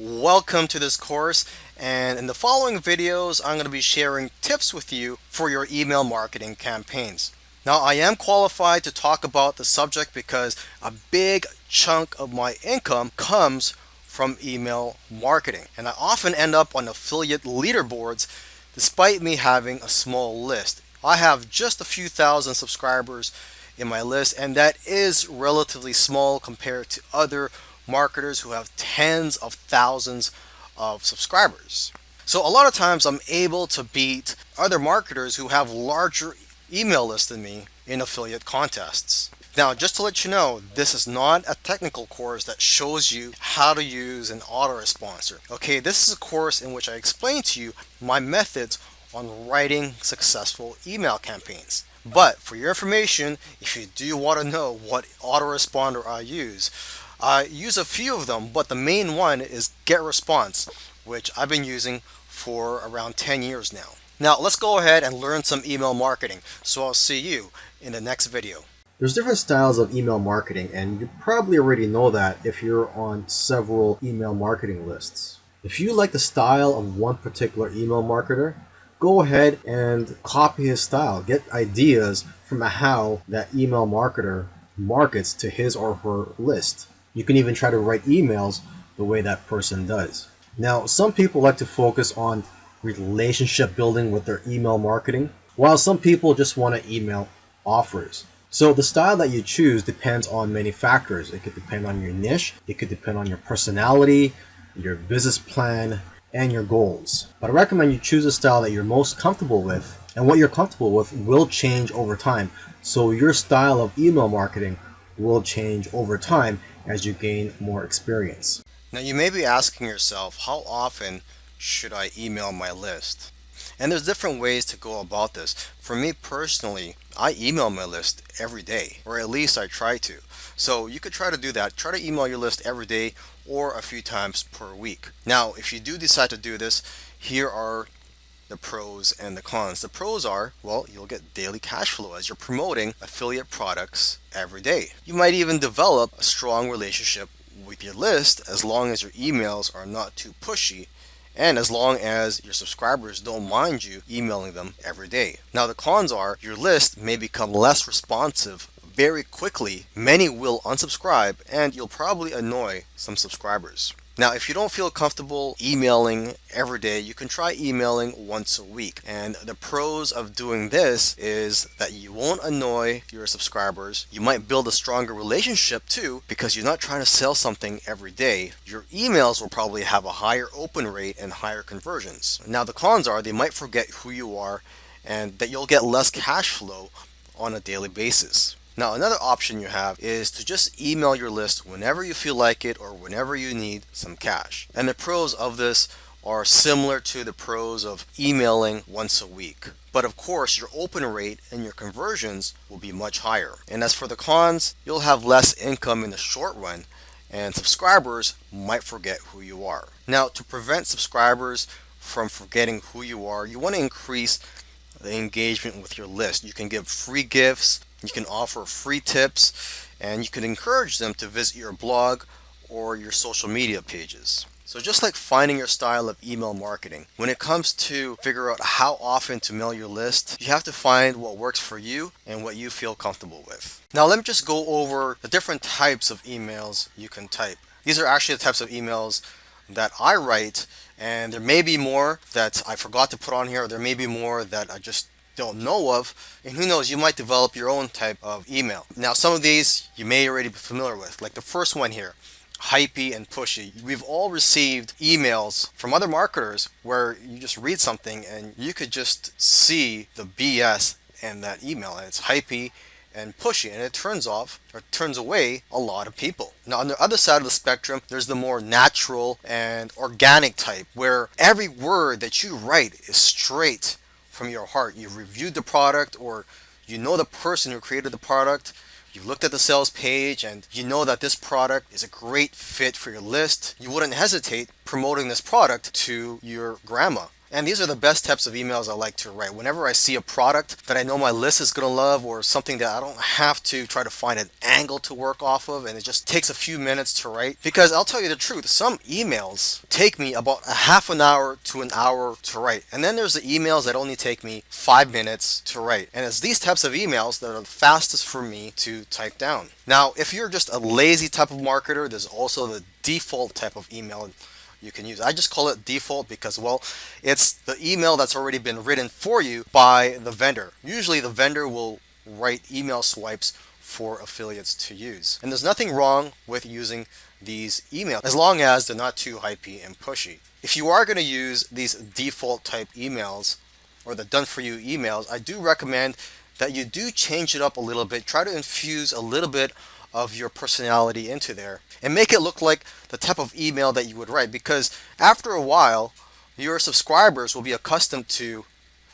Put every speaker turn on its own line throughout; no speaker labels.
Welcome to this course, and in the following videos I'm going to be sharing tips with you for your email marketing campaigns. Now, I am qualified to talk about the subject because a big chunk of my income comes from email marketing, and I often end up on affiliate leaderboards despite me having a small list. I have just a few thousand subscribers in my list, and that is relatively small compared to other marketers who have tens of thousands of subscribers. So a lot of times I'm able to beat other marketers who have larger email lists than me in affiliate contests. Now, just to let you know, this is not a technical course that shows you how to use an autoresponsor. Okay, this is a course in which I explain to you my methods on writing successful email campaigns. But for your information, if you do want to know what autoresponder I use a few of them, but the main one is GetResponse, which I've been using for around 10 years now. Now, let's go ahead and learn some email marketing. So I'll see you in the next video.
There's different styles of email marketing, and you probably already know that if you're on several email marketing lists. If you like the style of one particular email marketer, go ahead and copy his style. Get ideas from how that email marketer markets to his or her list. You can even try to write emails the way that person does. Now, some people like to focus on relationship building with their email marketing, while some people just want to email offers. So the style that you choose depends on many factors. It could depend on your niche, it could depend on your personality, your business plan, and your goals. But I recommend you choose a style that you're most comfortable with, and what you're comfortable with will change over time. So your style of email marketing will change over time as you gain more experience.
Now, you may be asking yourself, how often should I email my list? And there's different ways to go about this. For me personally, I email my list every day, or at least I try to. So you could try to do that. Try to email your list every day or a few times per week. Now, if you do decide to do this, here are the pros and the cons. The pros are, well, you'll get daily cash flow as you're promoting affiliate products every day. You might even develop a strong relationship with your list as long as your emails are not too pushy and as long as your subscribers don't mind you emailing them every day. Now, the cons are your list may become less responsive very quickly, many will unsubscribe, and you'll probably annoy some subscribers. Now, if you don't feel comfortable emailing every day, you can try emailing once a week. And the pros of doing this is that you won't annoy your subscribers. You might build a stronger relationship too because you're not trying to sell something every day. Your emails will probably have a higher open rate and higher conversions. Now, the cons are they might forget who you are and that you'll get less cash flow on a daily basis. Now, another option you have is to just email your list whenever you feel like it or whenever you need some cash. And the pros of this are similar to the pros of emailing once a week. But of course, your open rate and your conversions will be much higher. And as for the cons, you'll have less income in the short run, and subscribers might forget who you are. Now, to prevent subscribers from forgetting who you are, you want to increase the engagement with your list. You can give free gifts, you can offer free tips, and you can encourage them to visit your blog or your social media pages. So just like finding your style of email marketing, when it comes to figure out how often to mail your list, you have to find what works for you and what you feel comfortable with. Now let me just go over the different types of emails you can type. These are actually the types of emails that I write, and there may be more that I forgot to put on here, or there may be more that I just don't know of, and who knows, you might develop your own type of email. Now, some of these you may already be familiar with, like the first one here, hypey and pushy. We've all received emails from other marketers where you just read something and you could just see the BS in that email, and it's hypey and pushy, and it turns away a lot of people. Now, on the other side of the spectrum, there's the more natural and organic type, where every word that you write is straight from your heart. You've reviewed the product, or you know the person who created the product. You've looked at the sales page and you know that this product is a great fit for your list. You wouldn't hesitate promoting this product to your grandma And these are the best types of emails I like to write. Whenever I see a product that I know my list is going to love, or something that I don't have to try to find an angle to work off of, and it just takes a few minutes to write. Because I'll tell you the truth, some emails take me about a half an hour to an hour to write. And then there's the emails that only take me 5 minutes to write. And it's these types of emails that are the fastest for me to type down. Now, if you're just a lazy type of marketer, there's also the default type of email you can use. I just call it default because, well, it's the email that's already been written for you by the vendor. Usually the vendor will write email swipes for affiliates to use. And there's nothing wrong with using these emails as long as they're not too hypey and pushy. If you are going to use these default type emails or the done for you emails, I do recommend that you do change it up a little bit. Try to infuse a little bit of your personality into there and make it look like the type of email that you would write, because after a while your subscribers will be accustomed to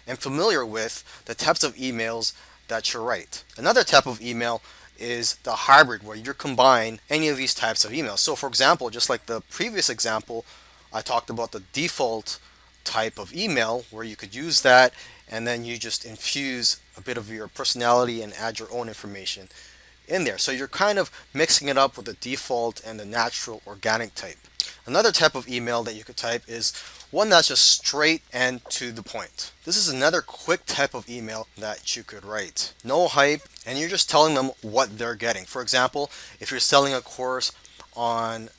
and familiar with the types of emails that you write. Another type of email is the hybrid, where you combine any of these types of emails. So for example, just like the previous example, I talked about the default type of email where you could use that and then you just infuse a bit of your personality and add your own information in there. So you're kind of mixing it up with the default and the natural organic type. Another type of email that you could type is one that's just straight and to the point. This is another quick type of email that you could write. No hype, and you're just telling them what they're getting. For example, if you're selling a course on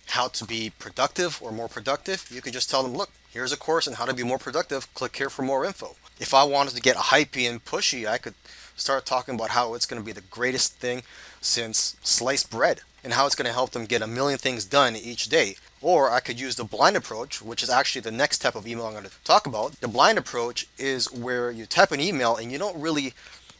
how to be productive or more productive, you could just tell them, look, here's a course on how to be more productive. Click here for more info. If I wanted to get hypey and pushy, I could start talking about how it's going to be the greatest thing since sliced bread and how it's going to help them get a million things done each day. Or I could use the blind approach, which is actually the next type of email I'm going to talk about. The blind approach is where you type an email and you don't really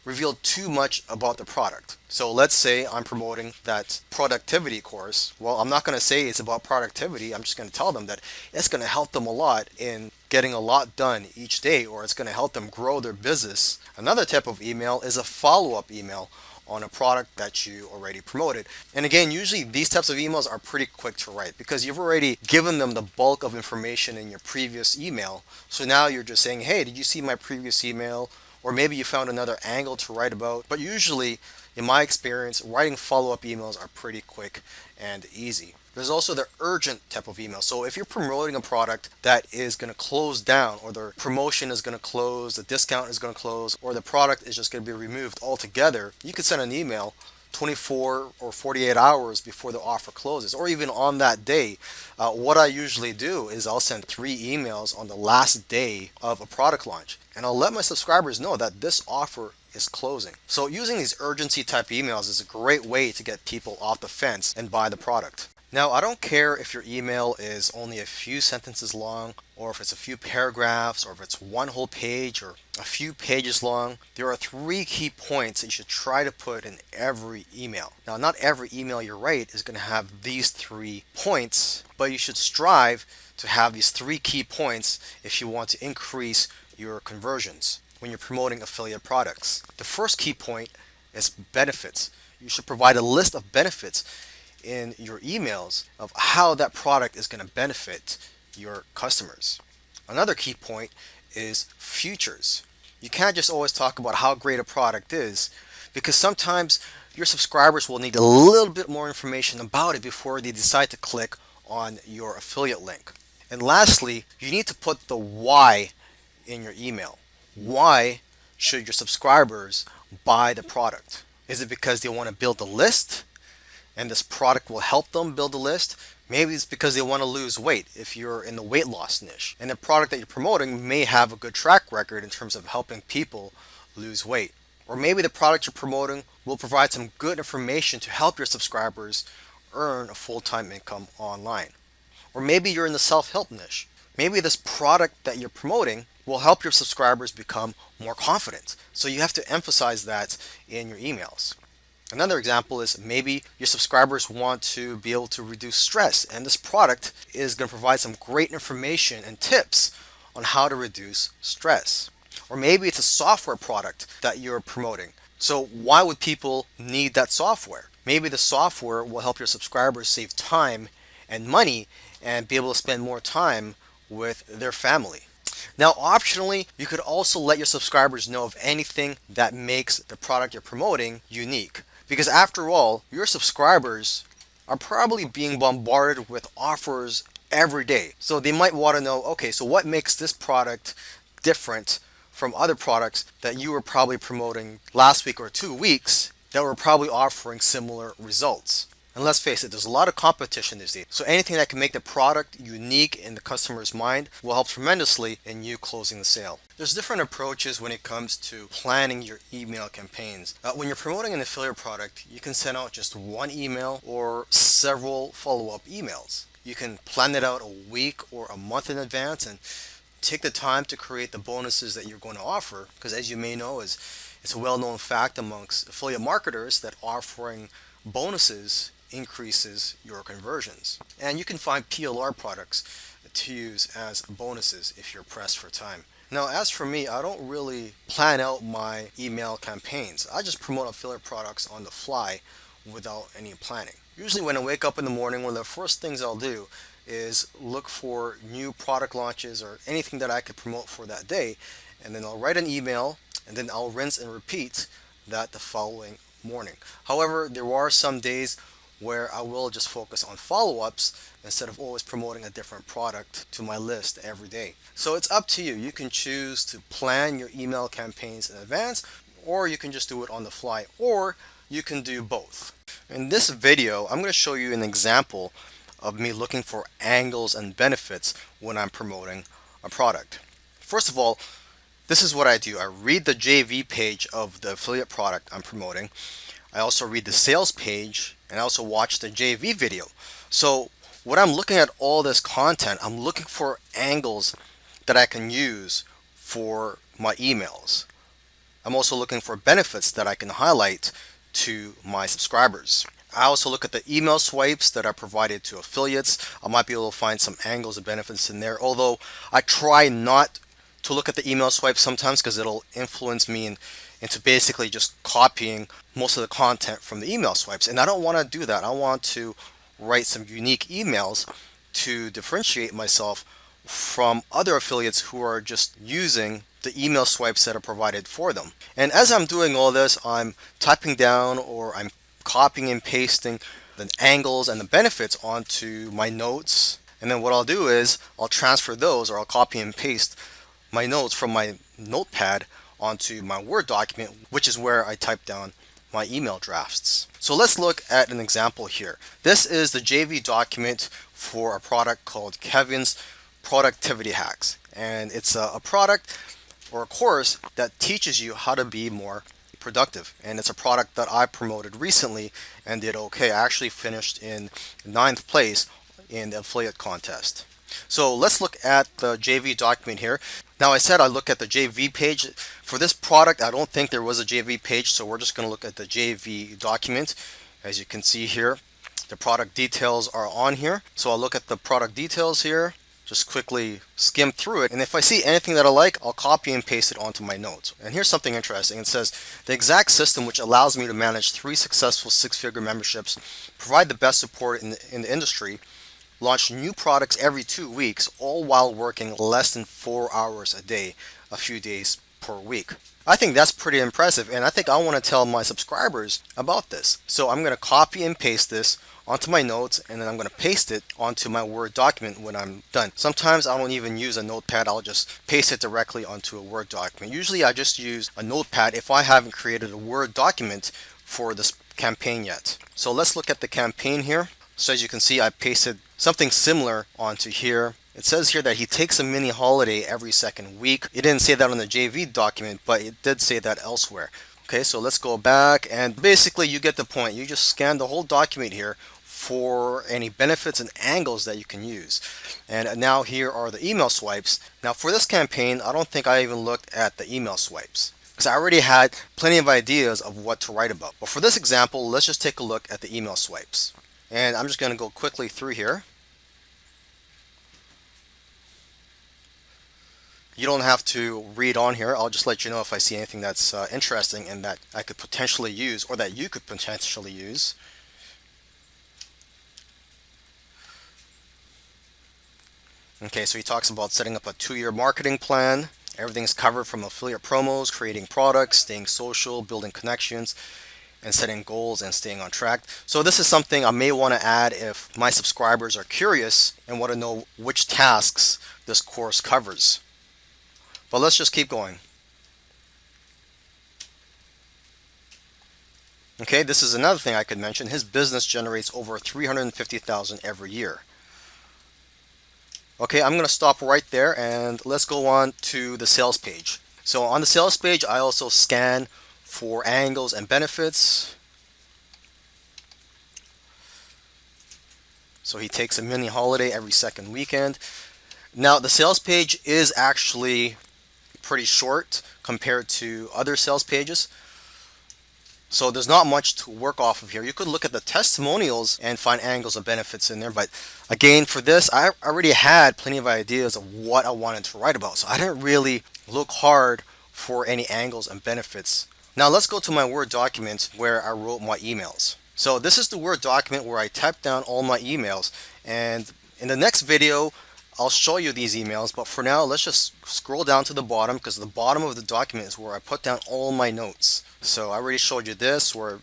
reveal too much about the product. So let's say I'm promoting that productivity course. Well, I'm not going to say it's about productivity. I'm just going to tell them that it's going to help them a lot in getting a lot done each day, or it's going to help them grow their business. Another type of email is a follow-up email on a product that you already promoted. And again, usually these types of emails are pretty quick to write because you've already given them the bulk of information in your previous email. So now you're just saying, hey, did you see my previous email? Or maybe you found another angle to write about. But usually, in my experience, writing follow-up emails are pretty quick and easy. There's also the urgent type of email. So if you're promoting a product that is going to close down, or the promotion is going to close, the discount is going to close, or the product is just going to be removed altogether, you could send an email 24 or 48 hours before the offer closes, or even on that day. What I usually do is I'll send 3 emails on the last day of a product launch, and I'll let my subscribers know that this offer is closing. So using these urgency type emails is a great way to get people off the fence and buy the product. Now, I don't care if your email is only a few sentences long, or if it's a few paragraphs, or if it's one whole page, or a few pages long. There are 3 key points that you should try to put in every email. Now, not every email you write is going to have these 3 points, but you should strive to have these 3 key points if you want to increase your conversions when you're promoting affiliate products. The first key point is benefits. You should provide a list of benefits in your emails of how that product is going to benefit your customers. Another key point is futures. You can't just always talk about how great a product is, because sometimes your subscribers will need a little bit more information about it before they decide to click on your affiliate link. And lastly, you need to put the why in your email. Why should your subscribers buy the product? Is it because they want to build a list and this product will help them build a list? Maybe it's because they want to lose weight if you're in the weight loss niche, and the product that you're promoting may have a good track record in terms of helping people lose weight. Or maybe the product you're promoting will provide some good information to help your subscribers earn a full-time income online. Or maybe you're in the self-help niche. Maybe this product that you're promoting will help your subscribers become more confident. So you have to emphasize that in your emails. Another example is maybe your subscribers want to be able to reduce stress, and this product is going to provide some great information and tips on how to reduce stress. Or maybe it's a software product that you're promoting. So why would people need that software? Maybe the software will help your subscribers save time and money and be able to spend more time with their family. Now, optionally, you could also let your subscribers know of anything that makes the product you're promoting unique. Because after all, your subscribers are probably being bombarded with offers every day. So they might want to know, okay, so what makes this product different from other products that you were probably promoting last week or 2 weeks that were probably offering similar results? And let's face it, there's a lot of competition these days. So anything that can make the product unique in the customer's mind will help tremendously in you closing the sale. There's different approaches when it comes to planning your email campaigns. When you're promoting an affiliate product, you can send out just one email or several follow-up emails. You can plan it out a week or a month in advance and take the time to create the bonuses that you're going to offer, because as you may know, it's a well-known fact amongst affiliate marketers that offering bonuses increases your conversions. And you can find PLR products to use as bonuses if you're pressed for time. Now, as for me, I don't really plan out my email campaigns. I just promote affiliate products on the fly without any planning. Usually when I wake up in the morning, one of the first things I'll do is look for new product launches or anything that I could promote for that day, and then I'll write an email, and then I'll rinse and repeat that the following morning. However, there are some days where I will just focus on follow-ups instead of always promoting a different product to my list every day. So it's up to you. You can choose to plan your email campaigns in advance, or you can just do it on the fly, or you can do both. In this video, I'm going to show you an example of me looking for angles and benefits when I'm promoting a product. First of all, this is what I do. I read the JV page of the affiliate product I'm promoting. I also read the sales page, and I also watch the JV video. So when I'm looking at all this content, I'm looking for angles that I can use for my emails. I'm also looking for benefits that I can highlight to my subscribers. I also look at the email swipes that are provided to affiliates. I might be able to find some angles and benefits in there, although I try not to look at the email swipes sometimes because it'll influence me into basically just copying most of the content from the email swipes. And I don't want to do that. I want to write some unique emails to differentiate myself from other affiliates who are just using the email swipes that are provided for them. And as I'm doing all this, I'm typing down or I'm copying and pasting the angles and the benefits onto my notes. And then what I'll do is I'll transfer those, or I'll copy and paste my notes from my notepad onto my Word document, which is where I type down my email drafts. So let's look at an example here. This is the JV document for a product called Kevin's Productivity Hacks. And it's a product or a course that teaches you how to be more productive. And it's a product that I promoted recently and did okay. I actually finished in 9th place in the affiliate contest. So let's look at the JV document here. Now I said I look at the JV page. For this product, I don't think there was a JV page, so we're just going to look at the JV document. As you can see here, the product details are on here. So I'll look at the product details here, just quickly skim through it, and if I see anything that I like, I'll copy and paste it onto my notes. And here's something interesting. It says, the exact system which allows me to manage 3 successful 6-figure memberships, provide the best support in the industry, launch new products every 2 weeks, all while working less than 4 hours a day, a few days per week. I think that's pretty impressive, and I think I want to tell my subscribers about this. So I'm going to copy and paste this onto my notes, and then I'm going to paste it onto my Word document when I'm done. Sometimes I don't even use a notepad, I'll just paste it directly onto a Word document. Usually I just use a notepad if I haven't created a Word document for this campaign yet. So let's look at the campaign here. So as you can see, I pasted something similar onto here. It says here that he takes a mini holiday every second week. It didn't say that on the JV document, but it did say that elsewhere. Okay, so let's go back, and basically you get the point. You just scan the whole document here for any benefits and angles that you can use. And now here are the email swipes. Now for this campaign, I don't think I even looked at the email swipes, because I already had plenty of ideas of what to write about. But for this example, let's just take a look at the email swipes. And I'm just going to go quickly through here. You don't have to read on here. I'll just let you know if I see anything that's interesting and that I could potentially use, or that you could potentially use. Okay, so he talks about setting up a 2-year marketing plan. Everything's covered from affiliate promos, creating products, staying social, building connections, and setting goals and staying on track. So this is something I may want to add if my subscribers are curious and want to know which tasks this course covers. But let's just keep going. Okay, this is another thing I could mention. His business generates over $350,000 every year. Okay, I'm going to stop right there and let's go on to the sales page. So on the sales page, I also scan for angles and benefits. So he takes a mini holiday every second weekend. Now the sales page is actually pretty short compared to other sales pages. So there's not much to work off of here. You could look at the testimonials and find angles and benefits in there. But again, for this, I already had plenty of ideas of what I wanted to write about. So I didn't really look hard for any angles and benefits. Now let's go to my Word document where I wrote my emails. So this is the Word document where I typed down all my emails. And in the next video, I'll show you these emails. But for now, let's just scroll down to the bottom because the bottom of the document is where I put down all my notes. So I already showed you this where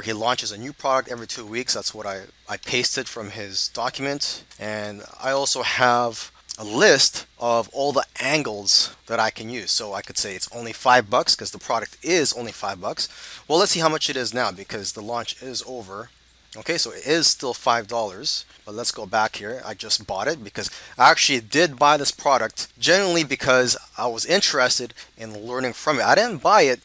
he launches a new product every 2 weeks. That's what I pasted from his document. And I also have a list of all the angles that I can use. So I could say it's only $5 because the product is only $5. Well, let's see how much it is now because the launch is over. Okay, so it is still $5, but let's go back here. I just bought it because I actually did buy this product genuinely because I was interested in learning from it. I didn't buy it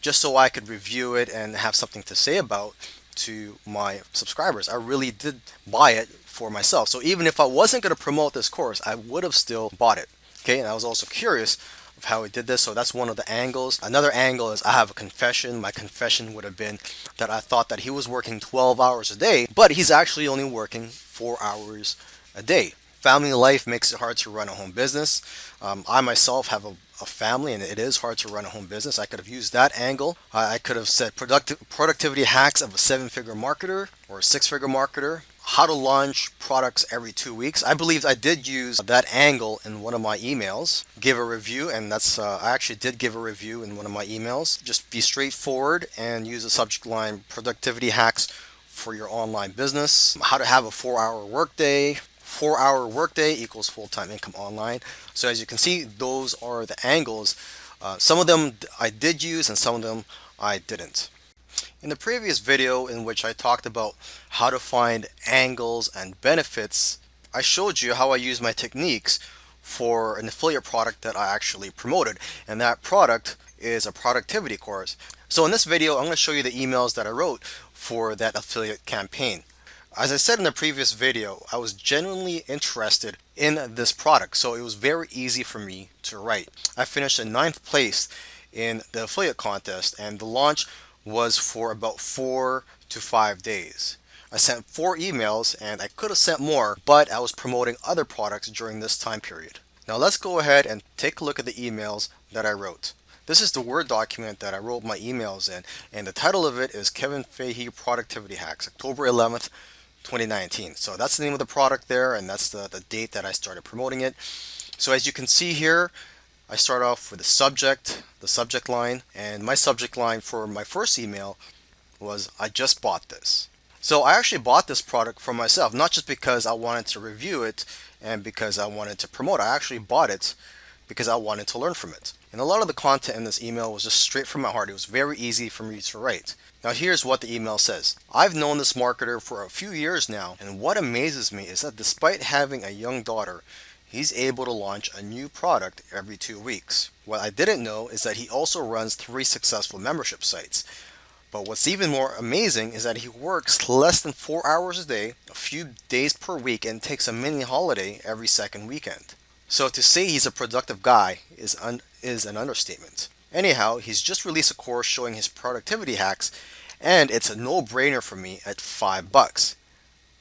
just so I could review it and have something to say about to my subscribers. I really did buy it for myself. So even if I wasn't going to promote this course, I would have still bought it. Okay, and I was also curious of how he did this. So that's one of the angles. Another angle is I have a confession. My confession would have been that I thought that he was working 12 hours a day, but he's actually only working 4 hours a day. Family life makes it hard to run a home business. I myself have a family and it is hard to run a home business. I could have used that angle. I could have said productivity hacks of a 7-figure marketer or a 6-figure marketer. How to launch products every 2 weeks. I believe I did use that angle in one of my emails. Give a review, and that's I actually did give a review in one of my emails. Just be straightforward and use the subject line productivity hacks for your online business. How to have a 4-hour workday. 4-hour workday equals full-time income online. So as you can see, those are the angles. Some of them I did use and some of them I didn't. In the previous video in which I talked about how to find angles and benefits, I showed you how I use my techniques for an affiliate product that I actually promoted, and that product is a productivity course. So in this video, I'm going to show you the emails that I wrote for that affiliate campaign. As I said in the previous video, I was genuinely interested in this product, so it was very easy for me to write. I finished in 9th place in the affiliate contest, and the launch was for about 4 to 5 days. I sent 4 emails and I could have sent more, but I was promoting other products during this time period. Now let's go ahead and take a look at the emails that I wrote. This is the Word document that I wrote my emails in, and the title of it is Kevin Fahey Productivity Hacks, October 11th, 2019. So that's the name of the product there, and that's the date that I started promoting it. So as you can see here, I start off with the subject line, and my subject line for my first email was I just bought this. So I actually bought this product for myself, not just because I wanted to review it and because I wanted to promote it. I actually bought it because I wanted to learn from it. And a lot of the content in this email was just straight from my heart. It was very easy for me to write. Now here's what the email says. I've known this marketer for a few years now, and what amazes me is that despite having a young daughter, he's able to launch a new product every 2 weeks. What I didn't know is that he also runs 3 successful membership sites. But what's even more amazing is that he works less than 4 hours a day, a few days per week, and takes a mini holiday every second weekend. So to say he's a productive guy is an understatement. Anyhow, he's just released a course showing his productivity hacks, and it's a no-brainer for me at $5.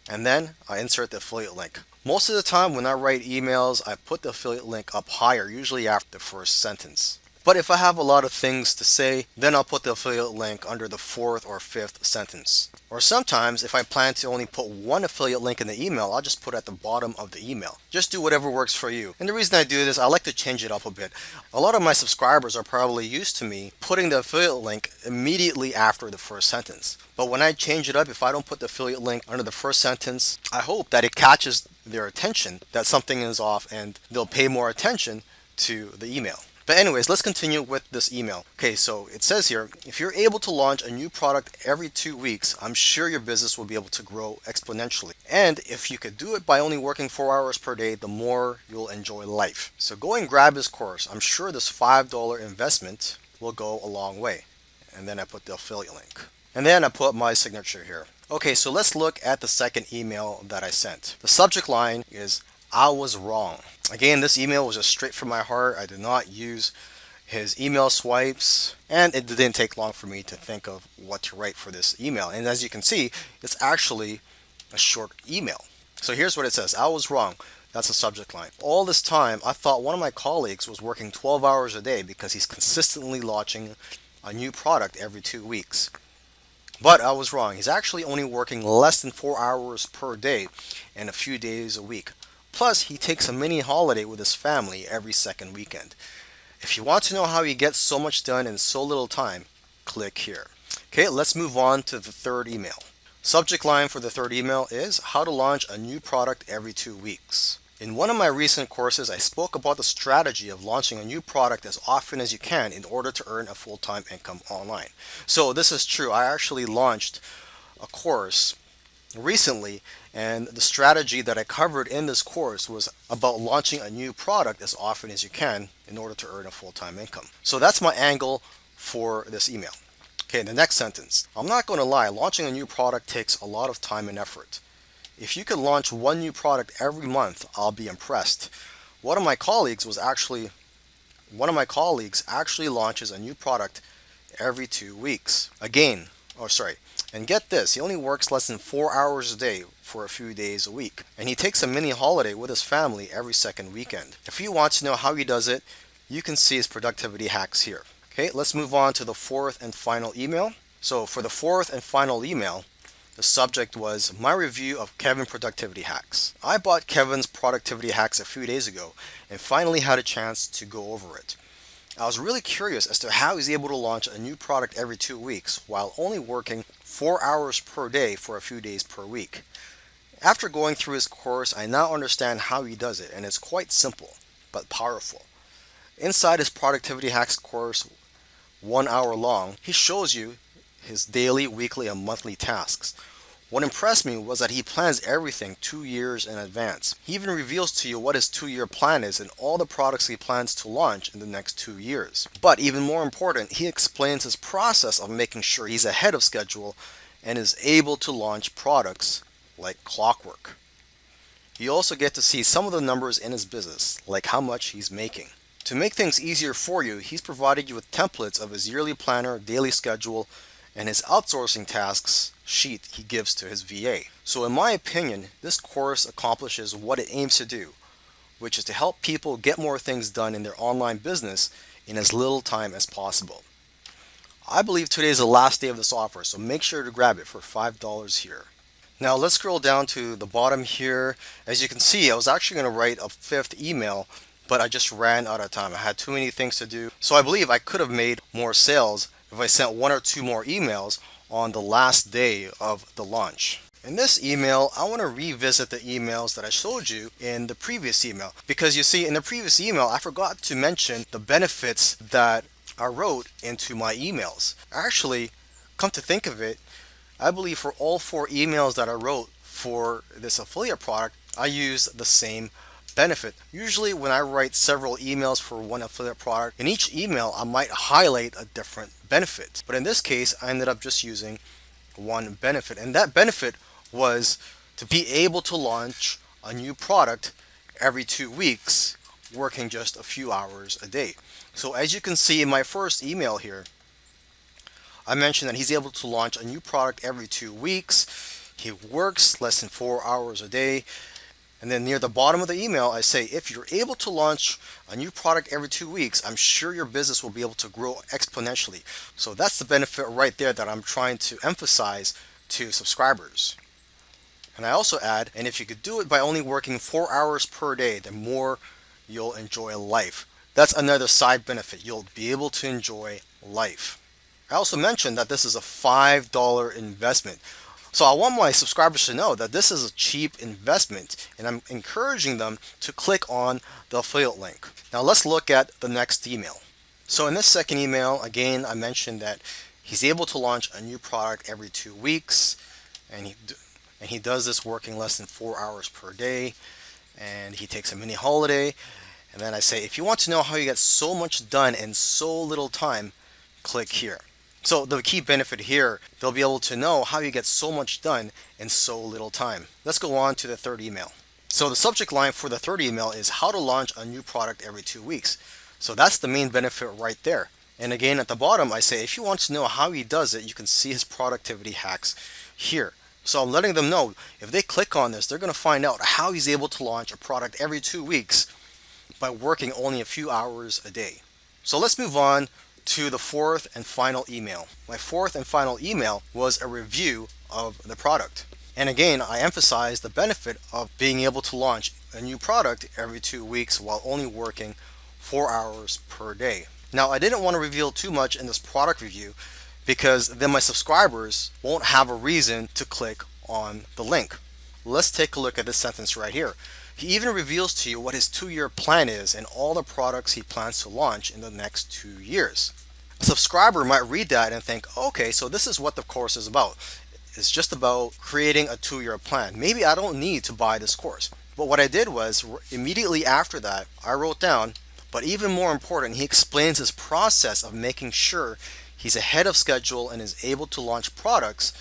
And then I insert the affiliate link. Most of the time when I write emails, I put the affiliate link up higher, usually after the first sentence. But if I have a lot of things to say, then I'll put the affiliate link under the fourth or fifth sentence. Or sometimes, if I plan to only put one affiliate link in the email, I'll just put it at the bottom of the email. Just do whatever works for you. And the reason I do this, I like to change it up a bit. A lot of my subscribers are probably used to me putting the affiliate link immediately after the first sentence. But when I change it up, if I don't put the affiliate link under the first sentence, I hope that it catches their attention, that something is off, and they'll pay more attention to the email. But anyways, let's continue with this email. Okay, so it says here, if you're able to launch a new product every 2 weeks, I'm sure your business will be able to grow exponentially. And if you could do it by only working 4 hours per day, the more you'll enjoy life. So go and grab this course. I'm sure this $5 investment will go a long way. And then I put the affiliate link. And then I put my signature here. Okay, so let's look at the second email that I sent. The subject line is, I was wrong. Again, this email was just straight from my heart. I did not use his email swipes, and it didn't take long for me to think of what to write for this email. And as you can see, it's actually a short email. So here's what it says. I was wrong. That's the subject line. All this time, I thought one of my colleagues was working 12 hours a day because he's consistently launching a new product every 2 weeks. But I was wrong. He's actually only working less than 4 hours per day and a few days a week. Plus, he takes a mini holiday with his family every second weekend. If you want to know how he gets so much done in so little time, click here. Okay, let's move on to the third email. Subject line for the third email is how to launch a new product every 2 weeks. In one of my recent courses, I spoke about the strategy of launching a new product as often as you can in order to earn a full-time income online. So this is true. I actually launched a course recently, and the strategy that I covered in this course was about launching a new product as often as you can in order to earn a full-time income. So that's my angle for this email. Okay, the next sentence. I'm not going to lie, launching a new product takes a lot of time and effort. If you could launch one new product every month, I'll be impressed. One of my colleagues actually launches a new product every 2 weeks. And get this, he only works less than 4 hours a day for a few days a week. And he takes a mini holiday with his family every second weekend. If you want to know how he does it, you can see his productivity hacks here. Okay, let's move on to the fourth and final email. So for the fourth and final email, the subject was my review of Kevin Productivity Hacks. I bought Kevin's Productivity Hacks a few days ago and finally had a chance to go over it. I was really curious as to how he's able to launch a new product every 2 weeks while only working 4 hours per day for a few days per week. After going through his course, I now understand how he does it, and it's quite simple, but powerful. Inside his Productivity Hacks course, 1 hour long, he shows you his daily, weekly, and monthly tasks. What impressed me was that he plans everything 2 years in advance. He even reveals to you what his 2-year plan is and all the products he plans to launch in the next 2 years. But even more important, he explains his process of making sure he's ahead of schedule and is able to launch products like clockwork. You also get to see some of the numbers in his business, like how much he's making. To make things easier for you, he's provided you with templates of his yearly planner, daily schedule, and his outsourcing tasks sheet he gives to his VA. So in my opinion, this course accomplishes what it aims to do, which is to help people get more things done in their online business in as little time as possible. I believe today is the last day of this offer, so make sure to grab it for $5 here. Now let's scroll down to the bottom here. As you can see, I was actually going to write a fifth email, but I just ran out of time. I had too many things to do. So I believe I could have made more sales if I sent 1 or 2 more emails on the last day of the launch. In this email, I want to revisit the emails that I showed you in the previous email. Because you see, in the previous email, I forgot to mention the benefits that I wrote into my emails. Actually, come to think of it, I believe for all 4 emails that I wrote for this affiliate product, I used the same benefit. Usually when I write several emails for one affiliate product, in each email I might highlight a different benefit. But in this case, I ended up just using one benefit. And that benefit was to be able to launch a new product every 2 weeks, working just a few hours a day. So as you can see in my first email here, I mentioned that he's able to launch a new product every 2 weeks. He works less than 4 hours a day. And then near the bottom of the email, I say, if you're able to launch a new product every 2 weeks, I'm sure your business will be able to grow exponentially. So that's the benefit right there that I'm trying to emphasize to subscribers. And I also add, and if you could do it by only working 4 hours per day, the more you'll enjoy life. That's another side benefit. You'll be able to enjoy life. I also mentioned that this is a $5 investment. So I want my subscribers to know that this is a cheap investment, and I'm encouraging them to click on the affiliate link. Now let's look at the next email. So in this second email, again, I mentioned that he's able to launch a new product every 2 weeks, and he does this working less than 4 hours per day, and he takes a mini holiday. And then I say, if you want to know how you get so much done in so little time, click here. So the key benefit here, they'll be able to know how you get so much done in so little time. Let's go on to the third email. So the subject line for the third email is how to launch a new product every 2 weeks. So that's the main benefit right there. And again, at the bottom, I say, if you want to know how he does it, you can see his productivity hacks here. So I'm letting them know if they click on this, they're going to find out how he's able to launch a product every 2 weeks by working only a few hours a day. So let's move on to the fourth and final email. My fourth and final email was a review of the product. And again, I emphasize the benefit of being able to launch a new product every 2 weeks while only working 4 hours per day. Now, I didn't want to reveal too much in this product review because then my subscribers won't have a reason to click on the link. Let's take a look at this sentence right here. He even reveals to you what his 2-year plan is and all the products he plans to launch in the next 2 years. A subscriber might read that and think, okay, so this is what the course is about. It's just about creating a 2-year plan. Maybe I don't need to buy this course. But what I did was, immediately after that, I wrote down, but even more important, he explains his process of making sure he's ahead of schedule and is able to launch products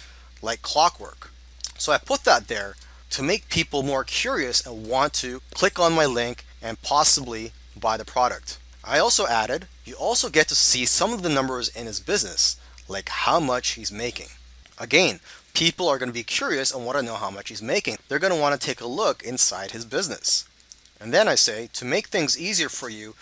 like clockwork. So I put that there to make people more curious and want to click on my link and possibly buy the product. I also added, you also get to see some of the numbers in his business, like how much he's making. Again, people are going to be curious and want to know how much he's making. They're going to want to take a look inside his business. And then I say, to make things easier for you,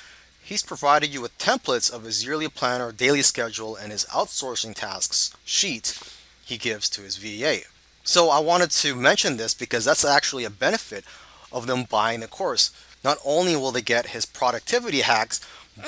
he's provided you with templates of his yearly plan or daily schedule and his outsourcing tasks sheet he gives to his VA. So I wanted to mention this because that's actually a benefit of them buying the course. Not only will they get his productivity hacks,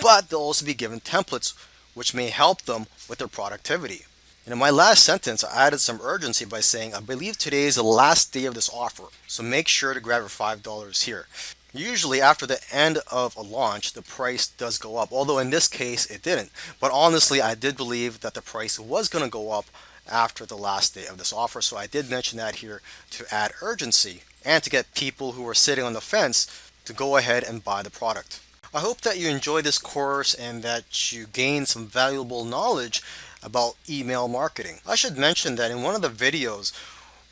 but they'll also be given templates which may help them with their productivity. And in my last sentence, I added some urgency by saying, I believe today is the last day of this offer, so make sure to grab your $5 here. Usually after the end of a launch, the price does go up, although in this case it didn't. But honestly, I did believe that the price was going to go up after the last day of this offer, so I did mention that here to add urgency and to get people who are sitting on the fence to go ahead and buy the product. I hope that you enjoy this course and that you gain some valuable knowledge about email marketing. I should mention that in one of the videos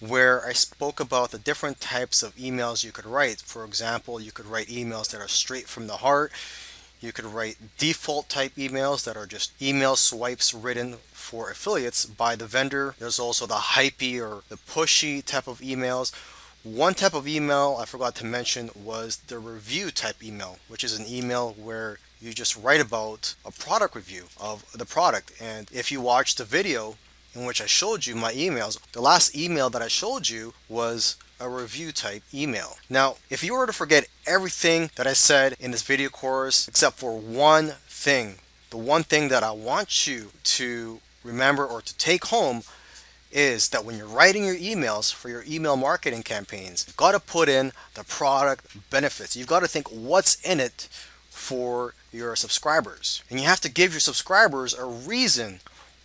where I spoke about the different types of emails you could write. For example, you could write emails that are straight from the heart. You could write default type emails that are just email swipes written for affiliates by the vendor. There's also the hypey or the pushy type of emails. One type of email I forgot to mention was the review type email, which is an email where you just write about a product review of the product. And if you watch the video in which I showed you my emails, the last email that I showed you was a review type email. Now, if you were to forget everything that I said in this video course except for one thing, the one thing that I want you to remember or to take home is that when you're writing your emails for your email marketing campaigns, you've got to put in the product benefits. You've got to think what's in it for your subscribers. And you have to give your subscribers a reason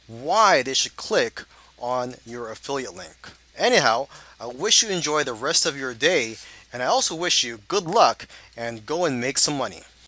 why they should click on your affiliate link. Anyhow, I wish you enjoy the rest of your day, and I also wish you good luck and go and make some money.